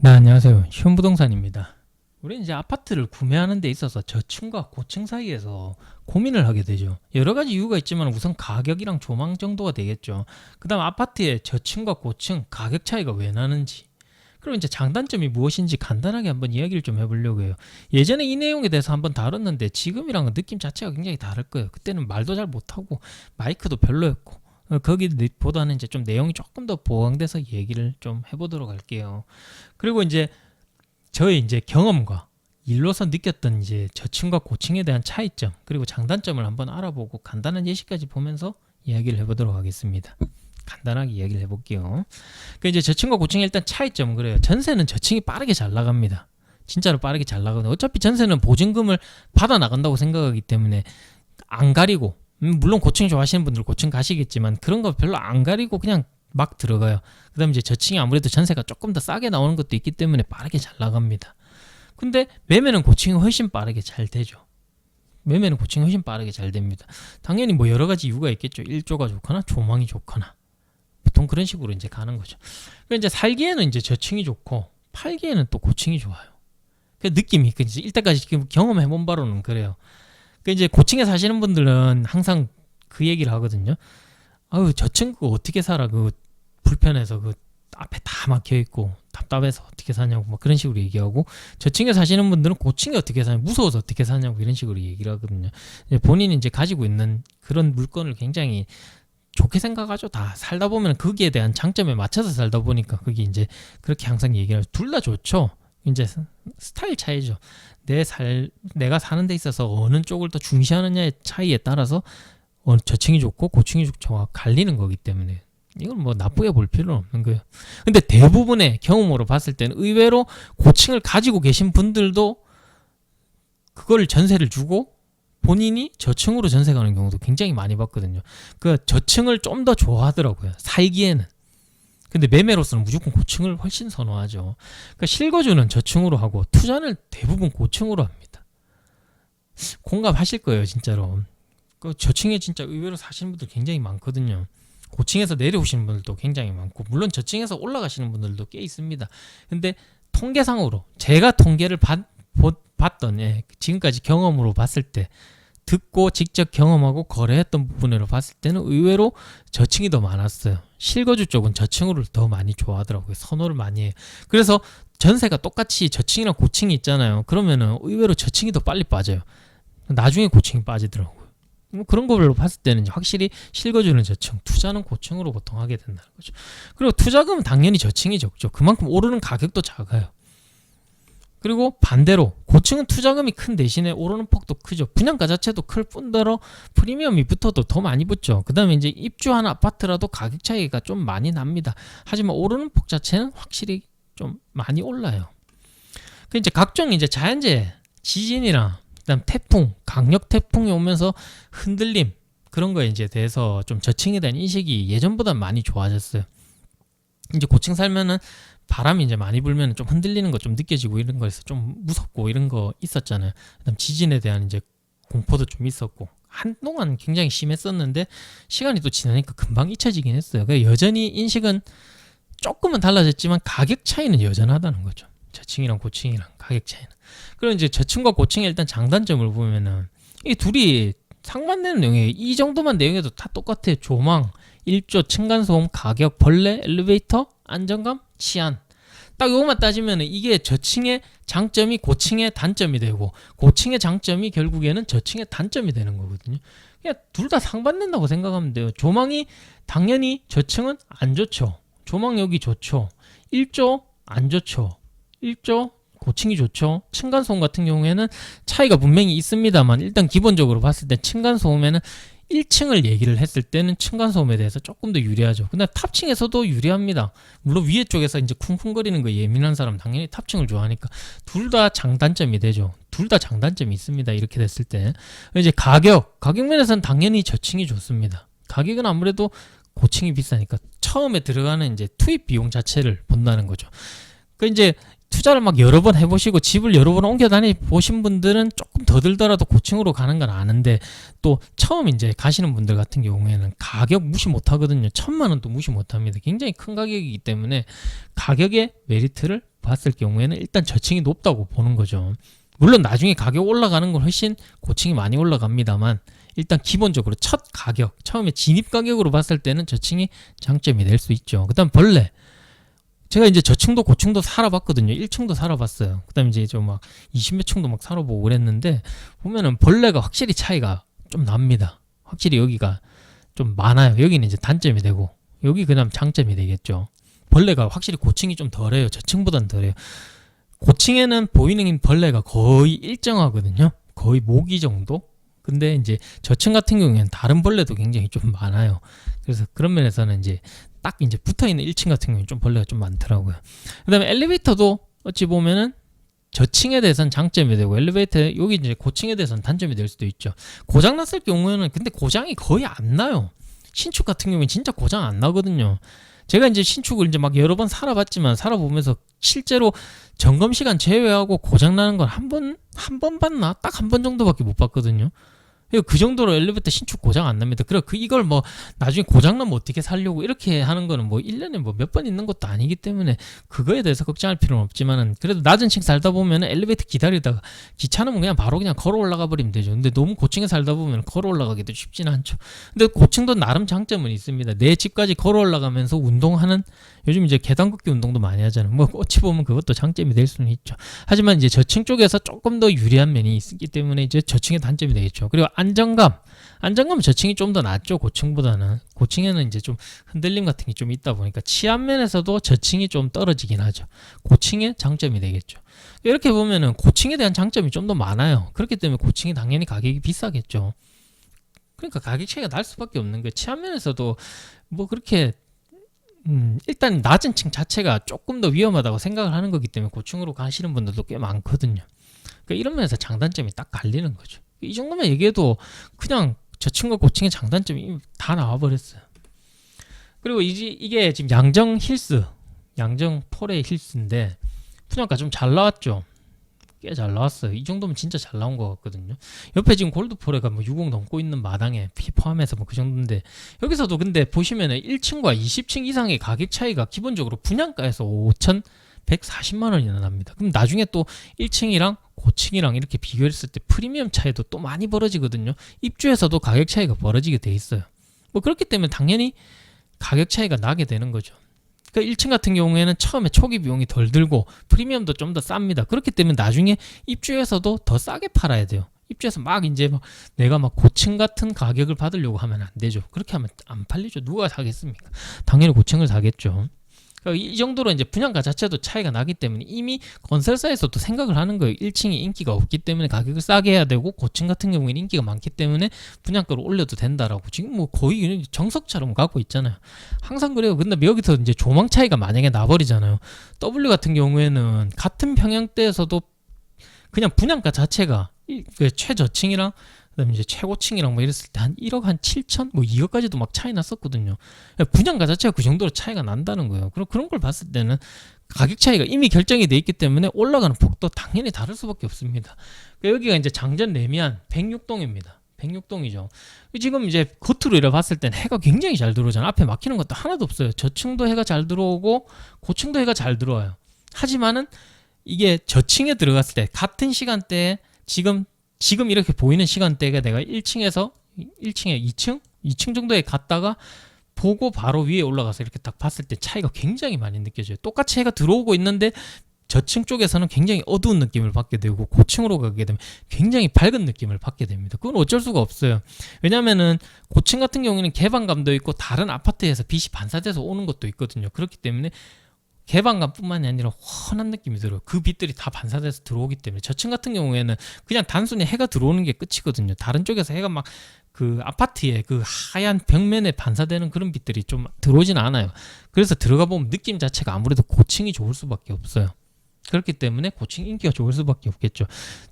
네, 안녕하세요. 쉬운부동산입니다. 우리 이제 아파트를 구매하는 데 있어서 저층과 고층 사이에서 고민을 하게 되죠. 여러 가지 이유가 있지만 우선 가격이랑 조망 정도가 되겠죠. 그 다음 아파트의 저층과 고층 가격 차이가 왜 나는지, 그리고 이제 장단점이 무엇인지 간단하게 한번 이야기를 좀 해보려고 해요. 예전에 이 내용에 대해서 한번 다뤘는데 지금이랑은 느낌 자체가 굉장히 다를 거예요. 그때는 말도 잘 못하고 마이크도 별로였고, 거기보다는 이제 좀 내용이 조금 더 보강돼서 얘기를 좀 해보도록 할게요. 그리고 이제 저의 이제 경험과 일로서 느꼈던 이제 저층과 고층에 대한 차이점, 그리고 장단점을 한번 알아보고 간단한 예시까지 보면서 이야기를 해보도록 하겠습니다. 간단하게 이야기를 해볼게요. 그 이제 저층과 고층의 일단 차이점은 그래요. 전세는 저층이 빠르게 잘 나갑니다. 진짜로 빠르게 잘 나가거든요. 어차피 전세는 보증금을 받아 나간다고 생각하기 때문에 안 가리고, 물론 고층 좋아하시는 분들 고층 가시겠지만 그런 거 별로 안 가리고 그냥 막 들어가요. 그 다음에 이제 저층이 아무래도 전세가 조금 더 싸게 나오는 것도 있기 때문에 빠르게 잘 나갑니다. 근데 매매는 고층이 훨씬 빠르게 잘 되죠. 매매는 고층이 훨씬 빠르게 잘 됩니다. 당연히 뭐 여러 가지 이유가 있겠죠. 일조가 좋거나 조망이 좋거나 보통 그런 식으로 이제 가는 거죠. 그러니까 이제 살기에는 이제 저층이 좋고 팔기에는 또 고층이 좋아요. 그 느낌이 이제 이때까지 지금 경험해본 바로는 그래요. 그 이제 고층에 사시는 분들은 항상 그 얘기를 하거든요. 아유, 저층 그거 어떻게 살아? 그 불편해서 그 앞에 다 막혀 있고 답답해서 어떻게 사냐고 막 그런 식으로 얘기하고, 저층에 사시는 분들은 고층에 어떻게 사냐, 무서워서 어떻게 사냐고 이런 식으로 얘기를 하거든요. 이제 본인이 이제 가지고 있는 그런 물건을 굉장히 좋게 생각하죠. 다 살다 보면 거기에 대한 장점에 맞춰서 살다 보니까 그게 이제 그렇게 항상 얘기를 하죠. 둘 다 좋죠. 이제 스타일 차이죠. 내가 사는 데 있어서 어느 쪽을 더 중시하느냐의 차이에 따라서 저층이 좋고 고층이 좋고 갈리는 거기 때문에 이건 뭐 나쁘게 볼 필요는 없는 거예요. 근데 대부분의 경험으로 봤을 때는 의외로 고층을 가지고 계신 분들도 그걸 전세를 주고 본인이 저층으로 전세 가는 경우도 굉장히 많이 봤거든요. 그 저층을 좀 더 좋아하더라고요. 살기에는. 근데 매매로서는 무조건 고층을 훨씬 선호하죠. 그러니까 실거주는 저층으로 하고 투자는 대부분 고층으로 합니다. 공감하실 거예요, 진짜로. 그 저층에 진짜 의외로 사시는 분들 굉장히 많거든요. 고층에서 내려오시는 분들도 굉장히 많고, 물론 저층에서 올라가시는 분들도 꽤 있습니다. 근데 통계상으로 제가 통계를 봤던, 지금까지 경험으로 봤을 때, 듣고 직접 경험하고 거래했던 부분으로 봤을 때는 의외로 저층이 더 많았어요. 실거주 쪽은 저층으로 더 많이 좋아하더라고요. 선호를 많이 해요. 그래서 전세가 똑같이 저층이랑 고층이 있잖아요. 그러면은 의외로 저층이 더 빨리 빠져요. 나중에 고층이 빠지더라고요. 그런 거로 봤을 때는 확실히 실거주는 저층, 투자는 고층으로 보통 하게 된다는 거죠. 그리고 투자금은 당연히 저층이 적죠. 그만큼 오르는 가격도 작아요. 그리고 반대로 고층은 투자금이 큰 대신에 오르는 폭도 크죠. 분양가 자체도 클 뿐더러 프리미엄이 붙어도 더 많이 붙죠. 그 다음에 이제 입주한 아파트라도 가격 차이가 좀 많이 납니다. 하지만 오르는 폭 자체는 확실히 좀 많이 올라요. 그 이제 각종 이제 자연재해, 지진이랑 그다음 태풍, 강력 태풍이 오면서 흔들림, 그런 거에 이제 대해서 좀 저층에 대한 인식이 예전보다 많이 좋아졌어요. 이제 고층 살면은 바람이 이제 많이 불면 좀 흔들리는 거 좀 느껴지고 이런 거에서 좀 무섭고 이런 거 있었잖아요. 그다음 지진에 대한 이제 공포도 좀 있었고 한동안 굉장히 심했었는데 시간이 또 지나니까 금방 잊혀지긴 했어요. 그러니까 여전히 인식은 조금은 달라졌지만 가격 차이는 여전하다는 거죠. 저층이랑 고층이랑 가격 차이는. 그리고 이제 저층과 고층의 일단 장단점을 보면은 이 둘이 상반되는 내용이에요. 이 정도만 내용해도 다 똑같아요. 조망, 일조, 층간소음, 가격, 벌레, 엘리베이터, 안정감, 치안. 딱 이것만 따지면 이게 저층의 장점이 고층의 단점이 되고 고층의 장점이 결국에는 저층의 단점이 되는 거거든요. 그냥 둘 다 상반된다고 생각하면 돼요. 조망이 당연히 저층은 안 좋죠. 조망력이 좋죠. 일조 안 좋죠. 일조 고층이 좋죠. 층간소음 같은 경우에는 차이가 분명히 있습니다만 일단 기본적으로 봤을 때 층간소음에는 1층을 얘기를 했을 때는 층간소음에 대해서 조금 더 유리하죠. 근데 탑층에서도 유리합니다. 물론 위에 쪽에서 이제 쿵쿵거리는 거 예민한 사람 당연히 탑층을 좋아하니까 둘 다 장단점이 되죠. 둘 다 장단점이 있습니다. 이렇게 됐을 때 이제 가격 면에서는 당연히 저층이 좋습니다. 가격은 아무래도 고층이 비싸니까 처음에 들어가는 이제 투입 비용 자체를 본다는 거죠. 그 이제 투자를 막 여러 번 해보시고 집을 여러 번 옮겨 다니 보신 분들은 조금 더 들더라도 고층으로 가는 건 아는데, 또 처음 이제 가시는 분들 같은 경우에는 가격 무시 못 하거든요. 1,000만 원도 무시 못 합니다. 굉장히 큰 가격이기 때문에 가격의 메리트를 봤을 경우에는 일단 저층이 높다고 보는 거죠. 물론 나중에 가격 올라가는 건 훨씬 고층이 많이 올라갑니다만, 일단 기본적으로 첫 가격, 처음에 진입 가격으로 봤을 때는 저층이 장점이 될 수 있죠. 그 다음 벌레. 제가 이제 저층도 고층도 살아봤거든요. 1층도 살아봤어요. 그 다음에 이제 좀 막 20몇 층도 막 살아보고 그랬는데, 보면은 벌레가 확실히 차이가 좀 납니다. 확실히 여기가 좀 많아요. 여기는 이제 단점이 되고, 여기 그다음 장점이 되겠죠. 벌레가 확실히 고층이 좀 덜해요. 저층보단 덜해요. 고층에는 보이는 벌레가 거의 일정하거든요. 거의 모기 정도? 근데 이제 저층 같은 경우에는 다른 벌레도 굉장히 좀 많아요. 그래서 그런 면에서는 이제 딱 이제 붙어있는 1층 같은 경우는 좀 벌레가 좀 많더라고요. 그 다음에 엘리베이터도 어찌 보면은 저층에 대해서는 장점이 되고, 엘리베이터 여기 이제 고층에 대해서는 단점이 될 수도 있죠. 고장 났을 경우에는 근데 고장이 거의 안 나요. 신축 같은 경우는 진짜 고장 안 나거든요. 제가 이제 신축을 이제 막 여러 번 살아봤지만, 살아보면서 실제로 점검 시간 제외하고 고장 나는 건 한 번 봤나? 딱 한 번 정도밖에 못 봤거든요. 그 정도로 엘리베이터 신축 고장 안 납니다. 그래, 이걸 뭐 나중에 고장 나면 어떻게 살려고 이렇게 하는 거는 뭐 1년에 뭐 몇 번 있는 것도 아니기 때문에 그거에 대해서 걱정할 필요는 없지만은, 그래도 낮은 층 살다 보면 엘리베이터 기다리다가 귀찮으면 그냥 바로 그냥 걸어 올라가 버리면 되죠. 근데 너무 고층에 살다 보면 걸어 올라가기도 쉽지는 않죠. 근데 고층도 나름 장점은 있습니다. 내 집까지 걸어 올라가면서 운동하는, 요즘 이제 계단 걷기 운동도 많이 하잖아요. 뭐 어찌 보면 그것도 장점이 될 수는 있죠. 하지만 이제 저층 쪽에서 조금 더 유리한 면이 있기 때문에 이제 저층의 단점이 되겠죠. 그리고 안정감은 저층이 좀 더 낫죠. 고층보다는. 고층에는 이제 좀 흔들림 같은 게 좀 있다 보니까 치안 면에서도 저층이 좀 떨어지긴 하죠. 고층의 장점이 되겠죠. 이렇게 보면은 고층에 대한 장점이 좀 더 많아요. 그렇기 때문에 고층이 당연히 가격이 비싸겠죠. 그러니까 가격 차이가 날 수밖에 없는 거예요. 치안 면에서도 뭐 그렇게 일단 낮은 층 자체가 조금 더 위험하다고 생각을 하는 거기 때문에 고층으로 가시는 분들도 꽤 많거든요. 그러니까 이런 면에서 장단점이 딱 갈리는 거죠. 이 정도만 얘기해도 그냥 저층과 고층의 장단점이 다 나와버렸어요. 그리고 이게 지금 양정 힐스, 양정 폴의 힐스인데 분양가 좀 잘 나왔죠. 꽤 잘 나왔어요. 이 정도면 진짜 잘 나온 것 같거든요. 옆에 지금 골드포레가 뭐 60 넘고 있는 마당에 피 포함해서 뭐 그 정도인데, 여기서도 근데 보시면은 1층과 20층 이상의 가격 차이가 기본적으로 분양가에서 5,140만 원이나 납니다. 그럼 나중에 또 1층이랑 고층이랑 이렇게 비교했을 때 프리미엄 차이도 또 많이 벌어지거든요. 입주에서도 가격 차이가 벌어지게 돼 있어요. 뭐 그렇기 때문에 당연히 가격 차이가 나게 되는 거죠. 그러니까 1층 같은 경우에는 처음에 초기 비용이 덜 들고 프리미엄도 좀 더 쌉니다. 그렇기 때문에 나중에 입주에서도 더 싸게 팔아야 돼요. 입주해서 막 이제 막 내가 막 고층 같은 가격을 받으려고 하면 안 되죠. 그렇게 하면 안 팔리죠. 누가 사겠습니까? 당연히 고층을 사겠죠. 그러니까 이 정도로 이제 분양가 자체도 차이가 나기 때문에 이미 건설사에서도 생각을 하는 거예요. 1층이 인기가 없기 때문에 가격을 싸게 해야 되고, 고층 같은 경우에는 인기가 많기 때문에 분양가를 올려도 된다라고 지금 뭐 거의 정석처럼 가고 있잖아요. 항상 그래요. 근데 여기서 이제 조망 차이가 만약에 나버리잖아요. W 같은 경우에는 같은 평형대에서도 그냥 분양가 자체가 최저층이랑 그다음에 이제 최고층이랑 뭐 이랬을 때 한 1억 한 7천 뭐 2억까지도 막 차이 났었거든요. 분양가 자체가 그 정도로 차이가 난다는 거예요. 그런 걸 봤을 때는 가격 차이가 이미 결정이 돼 있기 때문에 올라가는 폭도 당연히 다를 수밖에 없습니다. 여기가 이제 장전 레미안 106동입니다. 106동이죠. 지금 이제 겉으로 이래 봤을 땐 해가 굉장히 잘 들어오잖아요. 앞에 막히는 것도 하나도 없어요. 저층도 해가 잘 들어오고 고층도 해가 잘 들어와요. 하지만은 이게 저층에 들어갔을 때 같은 시간대에 지금 이렇게 보이는 시간대가 내가 1층에 2층 정도에 갔다가 보고 바로 위에 올라가서 이렇게 딱 봤을 때 차이가 굉장히 많이 느껴져요. 똑같이 해가 들어오고 있는데 저층 쪽에서는 굉장히 어두운 느낌을 받게 되고, 고층으로 가게 되면 굉장히 밝은 느낌을 받게 됩니다. 그건 어쩔 수가 없어요. 왜냐면은 고층 같은 경우는 개방감도 있고 다른 아파트에서 빛이 반사돼서 오는 것도 있거든요. 그렇기 때문에 개방감뿐만이 아니라 환한 느낌이 들어요. 그 빛들이 다 반사돼서 들어오기 때문에. 저층 같은 경우에는 그냥 단순히 해가 들어오는 게 끝이거든요. 다른 쪽에서 해가 막 그 아파트의 그 하얀 벽면에 반사되는 그런 빛들이 좀 들어오진 않아요. 그래서 들어가 보면 느낌 자체가 아무래도 고층이 좋을 수밖에 없어요. 그렇기 때문에 고층 인기가 좋을 수밖에 없겠죠.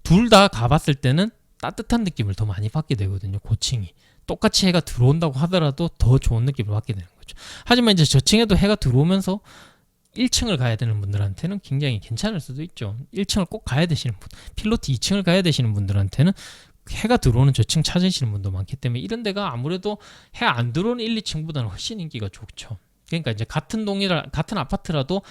둘 다 가봤을 때는 따뜻한 느낌을 더 많이 받게 되거든요. 고층이. 똑같이 해가 들어온다고 하더라도 더 좋은 느낌을 받게 되는 거죠. 하지만 이제 저층에도 해가 들어오면서 1층을 가야 되는 분들한테는 굉장히 괜찮을 수도 있죠. 1층을 꼭 가야 되시는 분, 필로티 2층을 가야 되시는 분들한테는 해가 들어오는 저층 찾으시는 분도 많기 때문에 이런 데가 아무래도 해 안 들어오는 1, 2층보다는 훨씬 인기가 좋죠. 그러니까 이제 같은 아파트라도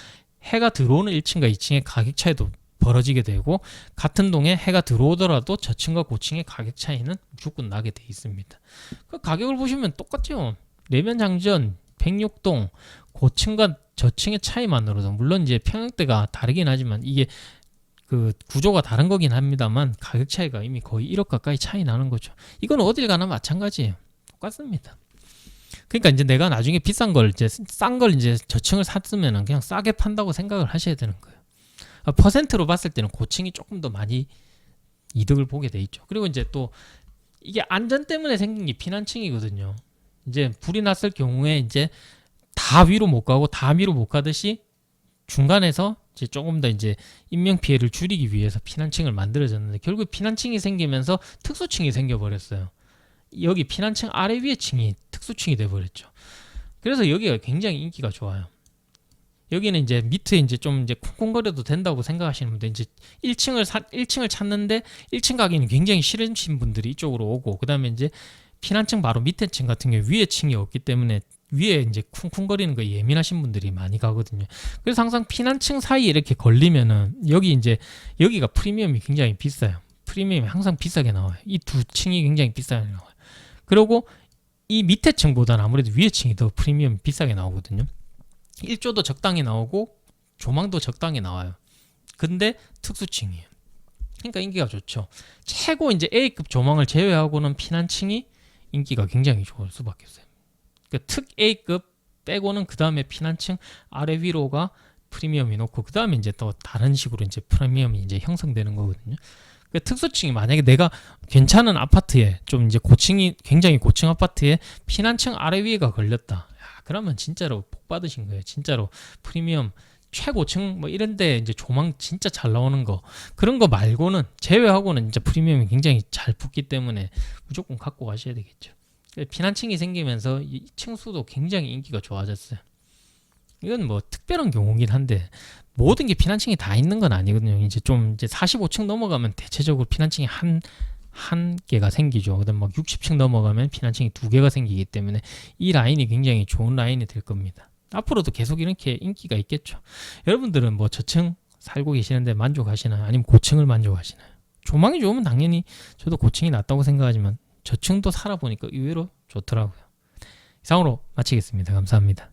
해가 들어오는 1층과 2층의 가격 차이도 벌어지게 되고, 같은 동에 해가 들어오더라도 저층과 고층의 가격 차이는 무조건 나게 돼 있습니다. 그 가격을 보시면 똑같죠. 내면장전 106동 고층과 저층의 차이만으로도, 물론 이제 평형대가 다르긴 하지만 이게 그 구조가 다른 거긴 합니다만 가격 차이가 이미 거의 1억 가까이 차이 나는 거죠. 이건 어딜 가나 마찬가지예요. 똑같습니다. 그러니까 이제 내가 나중에 비싼 걸 이제 싼 걸 이제 저층을 샀으면은 그냥 싸게 판다고 생각을 하셔야 되는 거예요. 퍼센트로 봤을 때는 고층이 조금 더 많이 이득을 보게 돼 있죠. 그리고 이제 또 이게 안전 때문에 생긴 게 피난층이거든요. 이제 불이 났을 경우에 이제 다 위로 못 가고 다 위로 못 가듯이 중간에서 이제 조금 더 이제 인명 피해를 줄이기 위해서 피난층을 만들어졌는데, 결국 피난층이 생기면서 특수층이 생겨버렸어요. 여기 피난층 아래 위에 층이 특수층이 돼버렸죠. 그래서 여기가 굉장히 인기가 좋아요. 여기는 이제 밑에 이제 좀 이제 쿵쿵거려도 된다고 생각하시는 분들, 이제 1층을 찾는데 1층 가기는 굉장히 싫으신 분들이 이쪽으로 오고, 그다음에 이제 피난층 바로 밑에 층 같은 경우에 위에 층이 없기 때문에 위에 이제 쿵쿵거리는 거에 예민하신 분들이 많이 가거든요. 그래서 항상 피난층 사이에 이렇게 걸리면은 여기가 프리미엄이 굉장히 비싸요. 프리미엄이 항상 비싸게 나와요. 이 두 층이 굉장히 비싸게 나와요. 그리고 이 밑에 층보다는 아무래도 위에 층이 더 프리미엄이 비싸게 나오거든요. 일조도 적당히 나오고 조망도 적당히 나와요. 근데 특수층이에요. 그러니까 인기가 좋죠. 최고 이제 A급 조망을 제외하고는 피난층이 인기가 굉장히 좋을 수밖에 없어요. 그러니까 특 A급 빼고는 그 다음에 피난층 아래 위로가 프리미엄이 높고, 그 다음에 이제 또 다른 식으로 이제 프리미엄이 이제 형성되는 거거든요. 그러니까 특수층이 만약에 내가 괜찮은 아파트에 좀 이제 고층이 굉장히 고층 아파트에 피난층 아래 위에가 걸렸다. 그러면 진짜로 복 받으신 거예요. 진짜로 프리미엄 최고층 뭐 이런데 이제 조망 진짜 잘 나오는 거, 그런 거 말고는 제외하고는 이제 프리미엄이 굉장히 잘 붙기 때문에 무조건 갖고 가셔야 되겠죠. 피난층이 생기면서 이 층수도 굉장히 인기가 좋아졌어요. 이건 뭐 특별한 경우긴 한데 모든 게 피난층이 다 있는 건 아니거든요. 이제 좀 이제 45층 넘어가면 대체적으로 피난층이 한 개가 생기죠. 그다음 막 60층 넘어가면 피난층이 2개가 생기기 때문에 이 라인이 굉장히 좋은 라인이 될 겁니다. 앞으로도 계속 이렇게 인기가 있겠죠. 여러분들은 뭐 저층 살고 계시는데 만족하시나요? 아니면 고층을 만족하시나요? 조망이 좋으면 당연히 저도 고층이 낫다고 생각하지만 저층도 살아보니까 의외로 좋더라고요. 이상으로 마치겠습니다. 감사합니다.